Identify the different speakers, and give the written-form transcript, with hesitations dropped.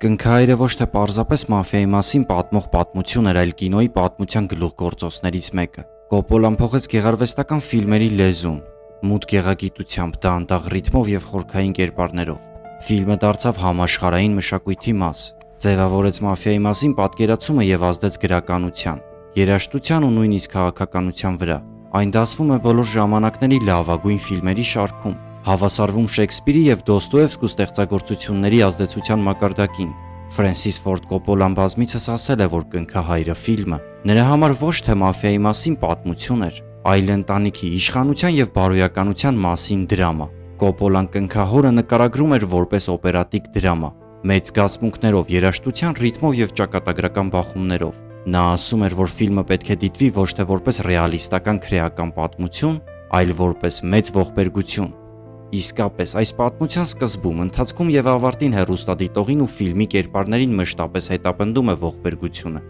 Speaker 1: Կնքահայրը ոչ թե պարզապես մաֆիայի մասին պատմող պատմություն էր, այլ կինոյի պատմության գլուխգործոցներից մեկը։ Կոպոլան փոխեց գեղարվեստական ֆիլմերի լեզուն, մութ գեղագիտությամբ, դանդաղ ռիթմով եւ խորքային կերպարներով։ Ֆիլմը դարձավ համաշխարհային մշակույթի մաս, ձևավորեց մաֆիայի մասին պատկերացումը եւ ազդեց գրականության, երաժշտության ու նույնիսկ քաղաքականության վրա։ Այն դասվում է բոլոր ժամանակների լավագույն ֆիլմերի շարքում, հավասարվում Շեքսպիրի եւ Դոստոևսկու ստեղծագործությունների ազդեցության մակարդակին։ Ֆրենսիս Ֆորդ Կոպոլան բազմիցս ասել է, որ Կնքահայրը ֆիլմը նրա համար ոչ թե մաֆիայի մասին պատմություն էր, այլ ընտանիքի իշխանության եւ բարոյականության մասին դրամա։ Կոպոլան Կնքահորը նկարագրում էր որպես օպերատիկ դրամա, մեծ զգացմունքներով, երաժշտության ռիթմով եւ ճակատագրական բախումներով։ Նա ասում էր, որ ֆիլմը պետք է դիտվի ոչ թե որպես ռեալիստական քրեական պատմություն, այլ որպես մեծ ողբերգություն։ Իսկապես, այս պատմության սկզբում, ընթացքում եւ ավարտին հեռուստադիտողին ու ֆիլմի կերպարներին մշտապես հետապնդում է ողբերգությունը։